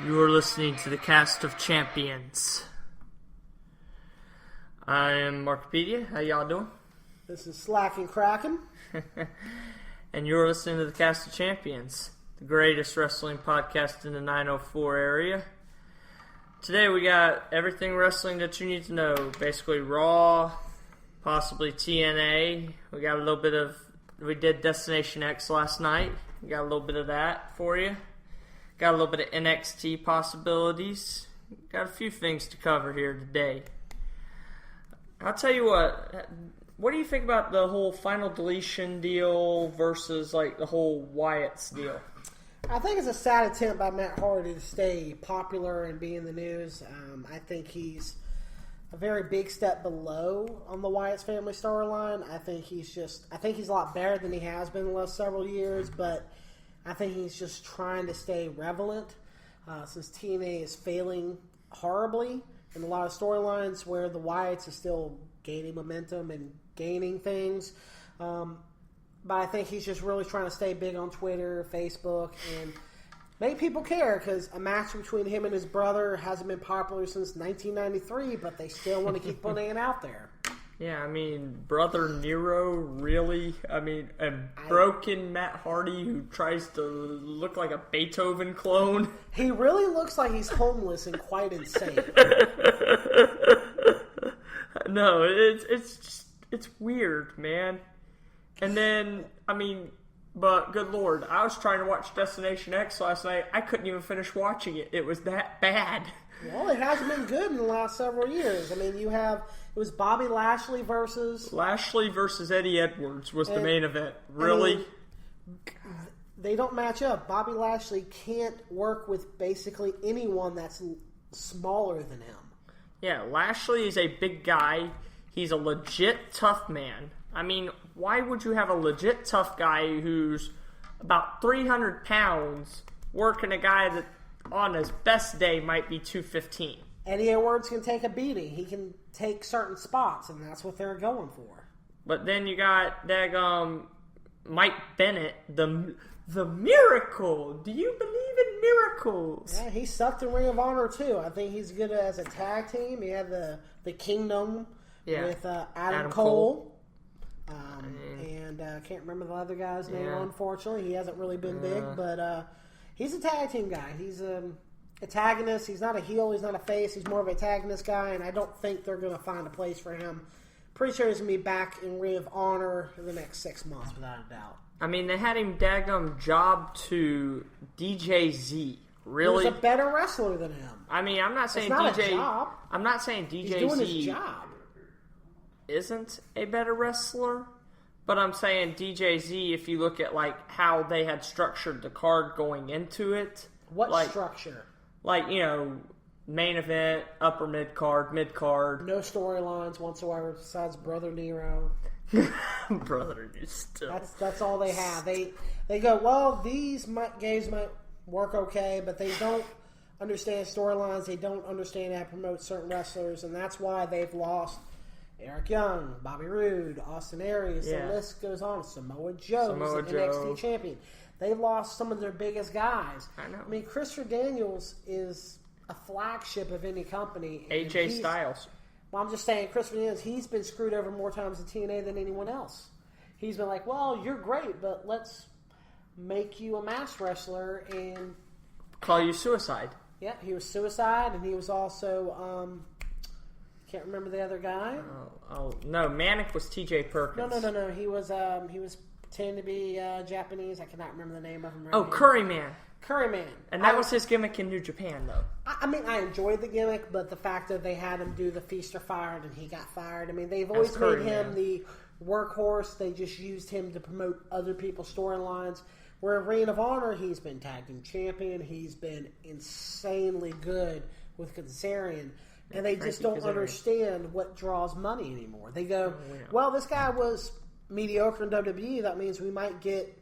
You are listening to the Cast of Champions. I am Markipedia. How y'all doing? This is Slacking Kraken. And you're listening to the Cast of Champions, the greatest wrestling podcast in the 904 area. Today we got everything wrestling that you need to know. Basically Raw, possibly TNA. We got a little bit of... We did Destination X last night. We got a little bit of that for you. Got a little bit of NXT possibilities. Got a few things to cover here today. I'll tell you what do you think about the whole final deletion deal versus like the whole Wyatts deal? I think it's a sad attempt by Matt Hardy to stay popular and be in the news. I think he's a very big step below on the Wyatts family storyline. I think he's a lot better than he has been the last several years, but I think he's just trying to stay relevant since TNA is failing horribly in a lot of storylines where the Wyatts is still gaining momentum and gaining things. But I think he's just really trying to stay big on Twitter, Facebook, and make people care because a match between him and his brother hasn't been popular since 1993, but they still want to keep putting it out there. Yeah, I mean, Brother Nero, really? I mean, a broken Matt Hardy who tries to look like a Beethoven clone? He really looks like he's homeless and quite insane. No, it's weird, man. And then, I mean, but good Lord, I was trying to watch Destination X last night. I couldn't even finish watching it. It was that bad. Well, it hasn't been good in the last several years. I mean, it was Bobby Lashley versus Eddie Edwards was the main event. Really? I mean, they don't match up. Bobby Lashley can't work with basically anyone that's smaller than him. Yeah, Lashley is a big guy. He's a legit tough man. I mean, why would you have a legit tough guy who's about 300 pounds working a guy that on his best day might be 215? Eddie Edwards can take a beating. He can take certain spots, and that's what they're going for. But then you got Mike Bennett, the Miracle. Do you believe in miracles? Yeah, he sucked in Ring of Honor too. I think he's good as a tag team. He had the Kingdom with Adam Cole. And I can't remember the other guy's name, unfortunately. He hasn't really been big, but he's a tag team guy. He's an antagonist. He's not a heel. He's not a face. He's more of an antagonist guy, and I don't think they're going to find a place for him. Pretty sure he's going to be back in Ring of Honor in the next 6 months, without a doubt. I mean, they had him daggum job to DJZ. Really? He's a better wrestler than him. I mean, I'm not saying it's not DJ. A job. I'm not saying DJZ. He's doing his job. Isn't a better wrestler, but I'm saying DJZ, if you look at like how they had structured the card going into it. What structure? Like, you know, main event, upper mid card. No storylines whatsoever besides Brother Nero. Brother still. That's all they have. They go, well, these games might work okay, but they don't understand storylines. They don't understand how to promote certain wrestlers, and that's why they've lost Eric Young, Bobby Roode, Austin Aries, the list goes on. Samoa Joe, the NXT champion. They lost some of their biggest guys. I know. I mean, Christopher Daniels is a flagship of any company. AJ Styles. Well, I'm just saying, Christopher Daniels, he's been screwed over more times in TNA than anyone else. He's been like, well, you're great, but let's make you a mass wrestler and call you Suicide. Yeah, he was Suicide, and he was also... can't remember the other guy. Oh no, Manic was T.J. Perkins. No. He was pretending to be Japanese. I cannot remember the name of him. Curryman. Curryman. And that was his gimmick in New Japan, though. I mean, I enjoyed the gimmick, but the fact that they had him do the Feast or Fired and he got fired. I mean, they've always made him the workhorse. They just used him to promote other people's storylines. Where in Ring of Honor, he's been tag team champion. He's been insanely good with Kazarian. And they just don't understand what draws money anymore. They go, well, this guy was mediocre in WWE. That means we might get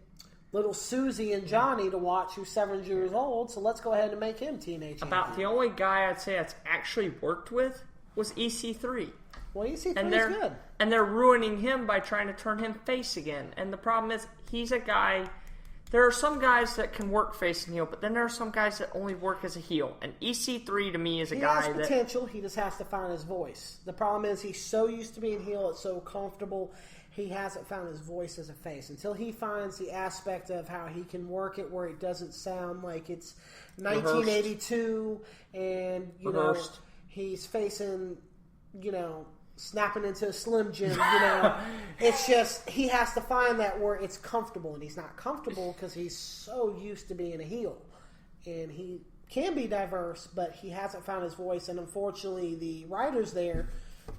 little Susie and Johnny to watch who's 7 years old, so let's go ahead and make him TNA champion. About the only guy I'd say that's actually worked with was EC3. Well, EC3 is good. And they're ruining him by trying to turn him face again. And the problem is, he's a guy there are some guys that can work face and heel, but then there are some guys that only work as a heel. And EC3 to me is a guy that... He has potential. He just has to find his voice. The problem is he's so used to being heel, it's so comfortable, he hasn't found his voice as a face. Until he finds the aspect of how he can work it where it doesn't sound like it's 1982 and, Reversed. He's facing, snapping into a Slim Jim, It's just, he has to find that where it's comfortable, and he's not comfortable because he's so used to being a heel. And he can be diverse, but he hasn't found his voice, and unfortunately the writers there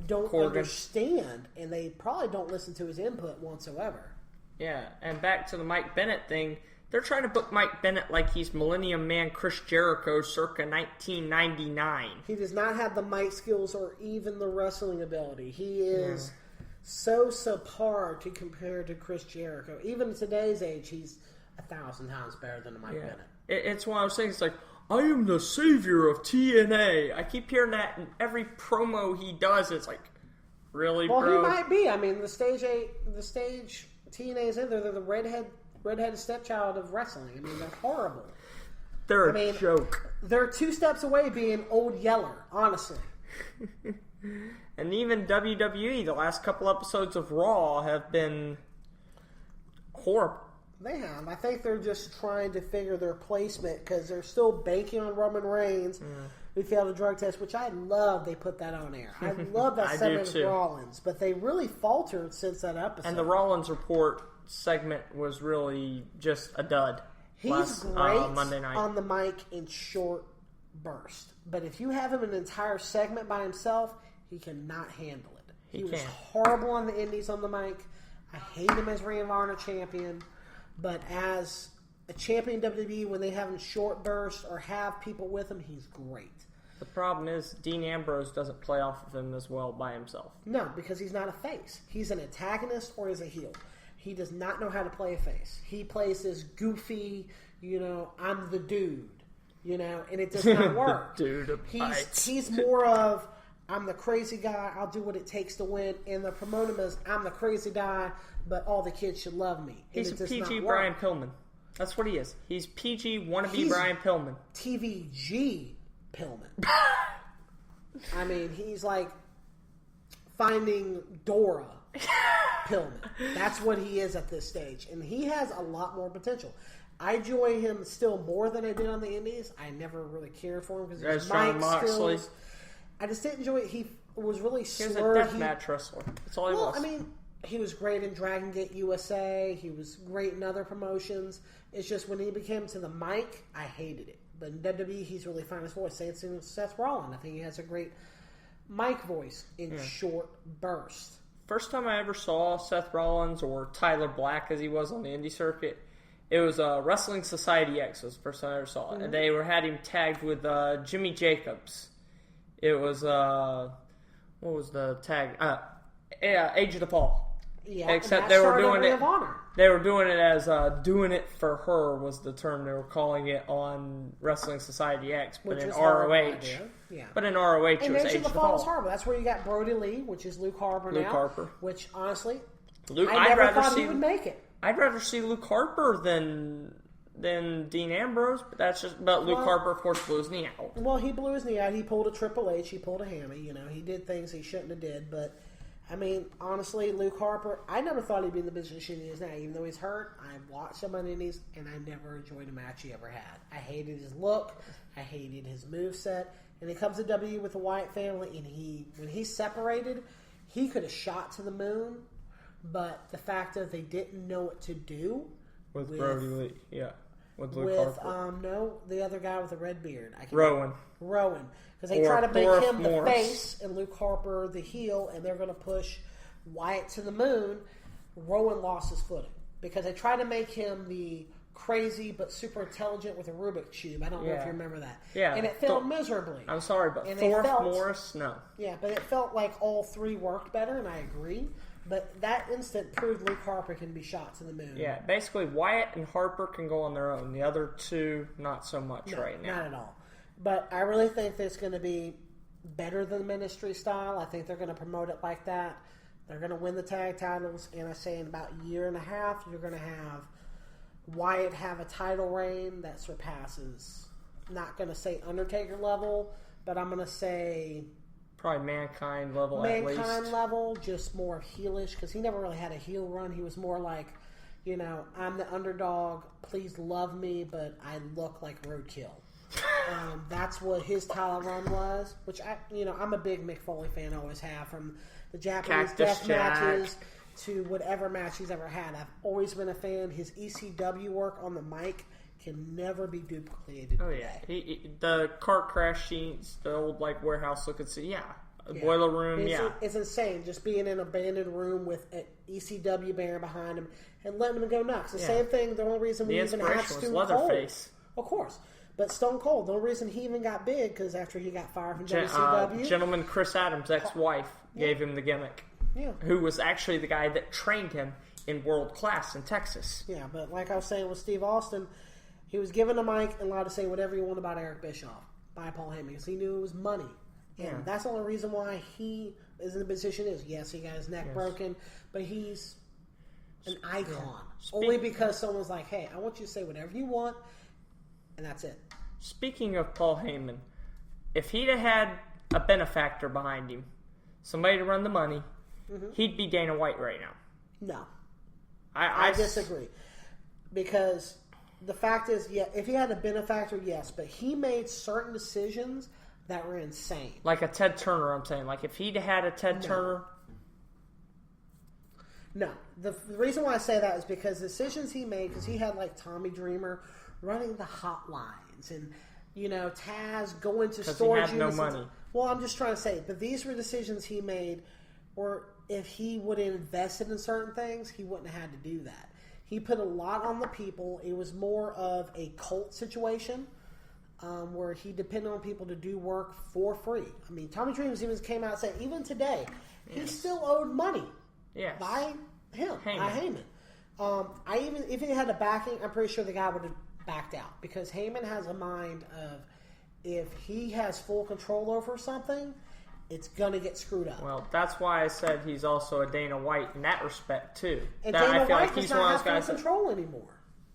don't understand, and they probably don't listen to his input whatsoever. Yeah, and back to the Mike Bennett thing, they're trying to book Mike Bennett like he's Millennium Man Chris Jericho circa 1999. He does not have the mic skills or even the wrestling ability. He is so subpar to compare to Chris Jericho. Even in today's age, he's 1,000 times better than Mike Bennett. It's one of those things like, I am the savior of TNA. I keep hearing that in every promo he does. It's like, really, bro? Well, he might be. I mean, the stage TNA is in there. They're the redheaded stepchild of wrestling. I mean, they're horrible. They're a joke. They're 2 steps away being Old Yeller, honestly. And even WWE, the last couple episodes of Raw have been horrible. They have. I think they're just trying to figure their placement because they're still banking on Roman Reigns, who failed a drug test, which I love they put that on air. I love that segment with Rollins, but they really faltered since that episode. And the Rollins report segment was really just a dud. He's great Monday night on the mic in short bursts, but if you have him an entire segment by himself, he cannot handle it. He was horrible on the indies on the mic. I hate him as Ring of Honor champion. But as a champion WWE, when they have him short bursts or have people with him, he's great. The problem is Dean Ambrose doesn't play off of him as well by himself. No, because he's not a face. He's an antagonist or he's a heel. He does not know how to play a face. He plays this goofy, I'm the dude, and it does not work. Dude, he's more of, I'm the crazy guy, I'll do what it takes to win, and they promote him as, I'm the crazy guy, but all the kids should love me. He's a PG Brian Pillman. That's what he is. He's PG wannabe Brian Pillman. TVG Pillman. I mean, he's like Finding Dora Pillman. That's what he is at this stage. And he has a lot more potential. I enjoy him still more than I did on the Indies. I never really cared for him because his mic skills. I just didn't enjoy it. He was really slurred. He was a deathmatch wrestler. That's all he was. I mean, he was great in Dragon Gate USA. He was great in other promotions. It's just when he became to the mic, I hated it. But in WWE, he's really found his voice. Same thing with Seth Rollins. I think he has a great mic voice in short bursts. First time I ever saw Seth Rollins or Tyler Black as he was on the indie circuit, it was Wrestling Society X was the first time I ever saw it. And they had him tagged with Jimmy Jacobs. It was, what was the tag? Age of the Fall. Yeah, except they were doing it. They were doing it as "doing it for her" was the term they were calling it on Wrestling Society X, but in ROH. But in ROH, it was Age of the Fall. Was horrible. That's where you got Brody Lee, which is Luke Harper now. Luke Harper. Which honestly, I never thought he would make it. I'd rather see Luke Harper than Dean Ambrose, but that's just. But Luke Harper, of course, blew his knee out. Well, he blew his knee out. He pulled a Triple H. He pulled a hammy. He did things he shouldn't have did, but. I mean, honestly, Luke Harper, I never thought he'd be in the position he is now. Even though he's hurt, I watched him on Indies, and I never enjoyed a match he ever had. I hated his look. I hated his moveset. And he comes to WWE with the Wyatt family, and when he separated, he could have shot to the moon. But the fact that they didn't know what to do with Brody Lee, with Luke Harper. No, the other guy with the red beard. Rowan. Because they try to make him the face and Luke Harper the heel, and they're going to push Wyatt to the moon. Rowan lost his footing because they tried to make him the crazy but super intelligent with a Rubik's Cube. I don't know if you remember that. Yeah. And it failed miserably. I'm sorry, but Thorpe, Morris, no. Yeah, but it felt like all three worked better, and I agree. But that instant proved Luke Harper can be shot to the moon. Yeah, basically Wyatt and Harper can go on their own. The other two, not so much right now. Not at all. But I really think that it's going to be better than Ministry style. I think they're going to promote it like that. They're going to win the tag titles. And I say in about a year and a half, you're going to have Wyatt have a title reign that surpasses, not going to say Undertaker level, but I'm going to say probably Mankind level at least. Mankind level, just more heelish, because he never really had a heel run. He was more like, I'm the underdog, please love me, but I look like roadkill. That's what his title run was, which I'm a big Mick Foley fan, always have, from the Japanese death matches to whatever match he's ever had. I've always been a fan. His ECW work on the mic can never be duplicated. Oh yeah, the car crash scenes, the old warehouse looking scene, boiler room, it's insane. Just being in an abandoned room with an ECW banner behind him and letting him go nuts. The same thing. The only reason we even had Stone Cold, of course. But Stone Cold, the only reason he even got big, because after he got fired from WCW. Gentleman Chris Adams' ex-wife gave him the gimmick. Yeah. Who was actually the guy that trained him in World Class in Texas. Yeah, but like I was saying with Steve Austin, he was given a mic and allowed to say whatever he wanted about Eric Bischoff by Paul Heyman, because he knew it was money. And that's the only reason why he is in the position he is. Yes, he got his neck broken, but he's an icon. Only because someone's like, hey, I want you to say whatever you want, and that's it. Speaking of Paul Heyman, if he'd have had a benefactor behind him, somebody to run the money, he'd be Dana White right now. No. I disagree. Because the fact is, if he had a benefactor, yes, but he made certain decisions that were insane. Like a Ted Turner, I'm saying. Like if he'd had a Ted Turner... No. The reason why I say that is because the decisions he made, because he had Tommy Dreamer running the hotlines and, Taz going to storage units. He had no money. Well, I'm just trying to say, but these were decisions he made where if he would have invested in certain things, he wouldn't have had to do that. He put a lot on the people. It was more of a cult situation where he depended on people to do work for free. I mean, Tommy Dreamer even came out and said, even today, he still owed money by him, by Heyman. If he had a backing, I'm pretty sure the guy would have backed out, because Heyman has a mind of, if he has full control over something, it's going to get screwed up. Well, that's why I said he's also a Dana White in that respect, too. And Dana White does not have full control anymore.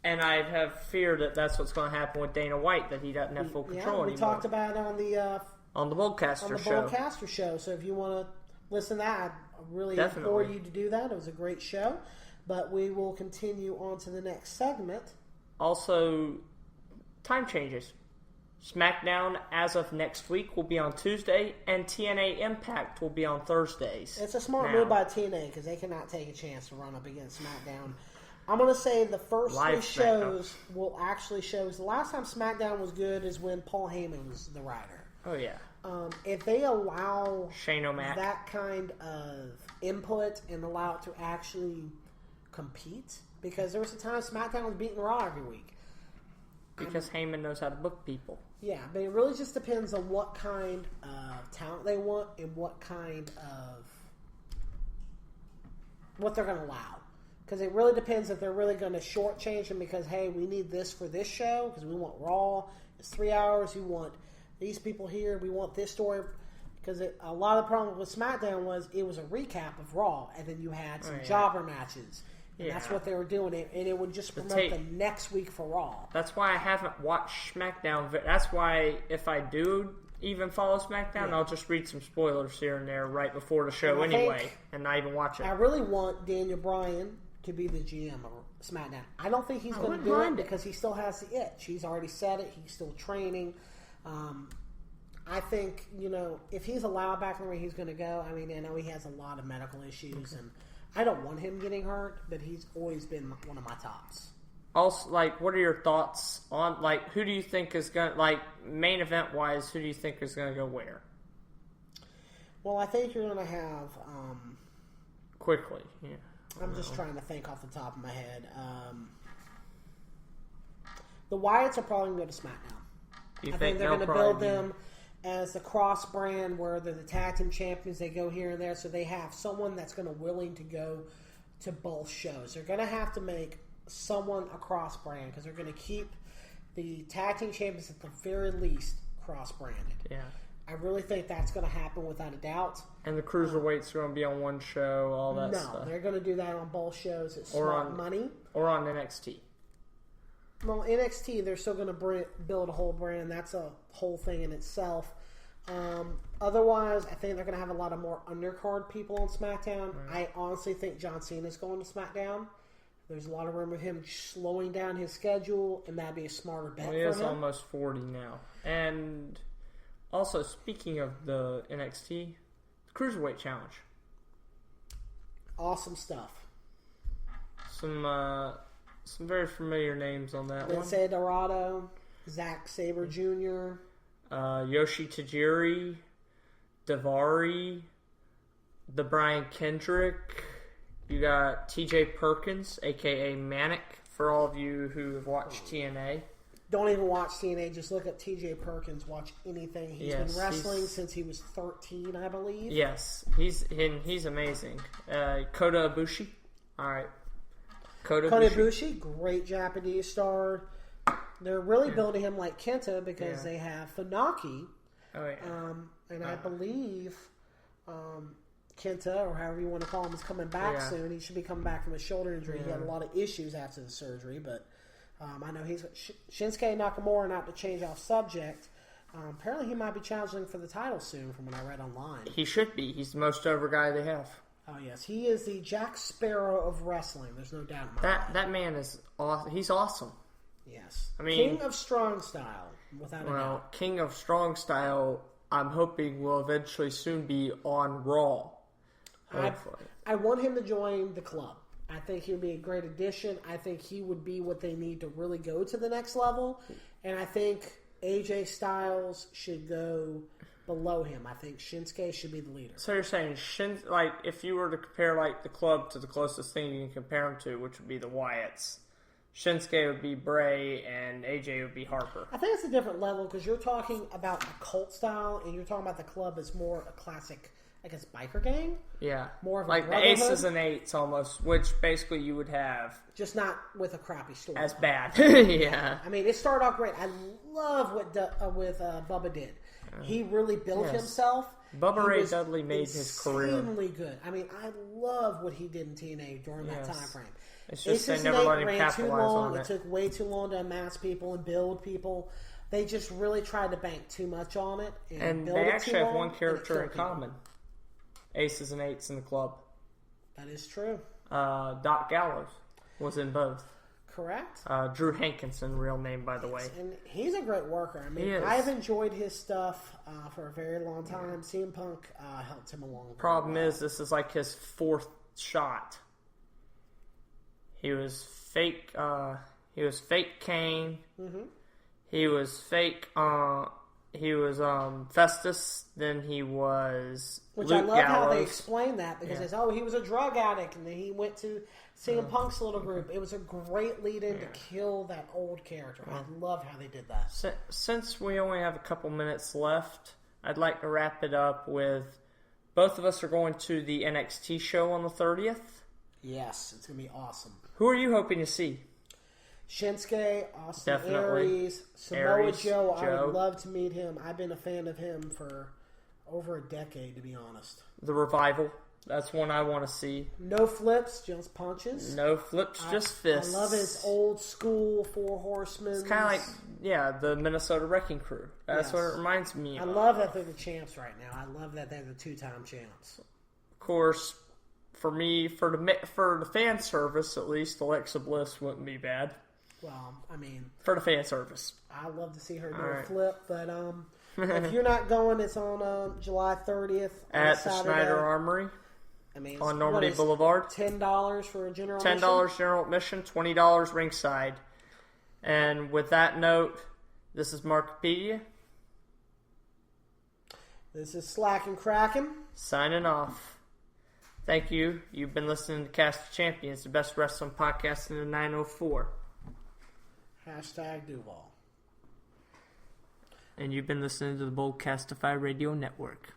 And I have fear that that's what's going to happen with Dana White, that he doesn't have full control anymore. We talked about it on the Bullcaster show. So if you want to listen to that, I really implore you to do that. It was a great show. But we will continue on to the next segment. Also, time changes. SmackDown, as of next week, will be on Tuesday, and TNA Impact will be on Thursdays. It's a smart move by TNA, because they cannot take a chance to run up against SmackDown. I'm going to say the first three shows will actually show. The last time SmackDown was good is when Paul Heyman was the writer. Oh, yeah. If they allow Shane O'Mac that kind of input and allow it to actually compete, because there was a time SmackDown was beating Raw every week. Because Heyman knows how to book people. Yeah, but it really just depends on what kind of talent they want and what kind of... what they're going to allow. Because it really depends if they're really going to shortchange them because, hey, we need this for this show because we want Raw. It's 3 hours. You want these people here. We want this story. Because a lot of the problem with SmackDown was it was a recap of Raw, and then you had some jobber matches. And that's what they were doing. And it would just promote the next week for Raw. That's why I haven't watched SmackDown. That's why if I do even follow SmackDown, I'll just read some spoilers here and there right before the show anyway, and not even watch it. I really want Daniel Bryan to be the GM of SmackDown. I don't think he's going to do it because he still has the itch. He's already said it. He's still training. I think, if he's allowed back in the ring, he's going to go. I mean, I know he has a lot of medical issues, and I don't want him getting hurt, but he's always been one of my tops. Also, what are your thoughts on, who do you think is going to, main event-wise, who do you think is going to go where? Well, I think you're going to have... quickly, yeah. I'm just trying to think off the top of my head. The Wyatts are probably going to go to SmackDown. I think they're going to build them as the cross brand where they're the tag team champions. They go here and there, so they have someone that's going to willing to go to both shows. They're going to have to make someone a cross brand because they're going to keep the tag team champions at the very least cross branded. Yeah. I really think that's going to happen without a doubt. And the Cruiserweights are going to be on one show, all that stuff. No, they're going to do that on both shows. It's smart money. Or on NXT. Well, NXT, they're still going to build a whole brand. That's a whole thing in itself. Otherwise, I think they're going to have a lot of more undercard people on SmackDown. I honestly think John Cena's going to SmackDown. There's a lot of room of him slowing down his schedule, and that'd be a smarter bet for him. He is almost 40 now. And also, speaking of the NXT, the Cruiserweight Challenge. Awesome stuff. Some very familiar names on that one. Lince Dorado, Zack Sabre Jr., Yoshi Tajiri, Daivari, the Brian Kendrick. You got TJ Perkins, a.k.a. Manic, for all of you who have watched TNA. Don't even watch TNA. Just look up TJ Perkins. Watch anything. He's been wrestling since he was 13, I believe. Yes. He's amazing. Kota Ibushi. All right. Kota Ibushi, great Japanese star. They're really building him like Kenta because they have Funaki. Oh, yeah. And I believe Kenta, or however you want to call him, is coming back soon. He should be coming back from a shoulder injury. He had a lot of issues after the surgery, but I know he's Shinsuke Nakamura, not to change off subject. Apparently he might be challenging for the title soon from what I read online. He should be. He's the most over guy they have. Oh, yes. He is the Jack Sparrow of wrestling. There's no doubt in my mind. That man is awesome. He's awesome. Yes. I mean, King of Strong Style, without a doubt. King of Strong Style, I'm hoping will eventually soon be on Raw. I want him to join the club. I think he would be a great addition. I think he would be what they need to really go to the next level. And I think AJ Styles should go below him. I think Shinsuke should be the leader. So you're saying, if you were to compare the club to the closest thing you can compare them to, which would be the Wyatts, Shinsuke would be Bray and AJ would be Harper. I think it's a different level because you're talking about a cult style and you're talking about the club as more a classic, I guess, biker gang. Yeah. More of like the Aces and Eights almost, which basically you would have. Just not with a crappy story. As bad. Yeah. I mean, it started off great. I love what Bubba did. He really built himself. Bubba Ray Dudley made his career. Extremely good. I mean, I love what he did in TNA during that time frame. It's just they never let him capitalize on it. It took way too long to amass people and build people. They just really tried to bank too much on it. And they actually have one character in common. Aces and Eights in the club. That is true. Doc Gallows was in both. Correct. Drew Hankinson, real name, by the way. And he's a great worker. I mean, I've enjoyed his stuff for a very long time. CM Punk helped him along. Problem is, this is like his fourth shot. He was fake. He was fake Kane. Mm-hmm. He was fake. He was Festus. Then he was Luke I love Gallows. how they explain that because they say, he was a drug addict, and then he went to CM Punk's little group. It was a great lead-in to kill that old character. I love how they did that. Since we only have a couple minutes left, I'd like to wrap it up with both of us are going to the NXT show on the 30th. Yes, it's going to be awesome. Who are you hoping to see? Shinsuke, Austin Aries, Samoa Joe. I would love to meet him. I've been a fan of him for over a decade, to be honest. The Revival. That's one I want to see. No flips, just punches. No flips, just fists. I love his old school Four Horsemen. It's kind of like, the Minnesota Wrecking Crew. That's what it reminds me of. I love that they're the champs right now. I love that they're the two-time champs. Of course, for me, for the fan service, at least, Alexa Bliss wouldn't be bad. Well, I mean... For the fan service. I'd love to see her do a flip, but if you're not going, it's on July 30th. At the Schneider Armory. I mean, on Normandy Boulevard. $10 for a general admission? $10 general admission, $20 ringside. And with that note, this is Markipedia. This is Slack and Kraken. Signing off. Thank you. You've been listening to Cast of Champions, the best wrestling podcast in the 904. #Duval. And you've been listening to the Boldcastify Radio Network.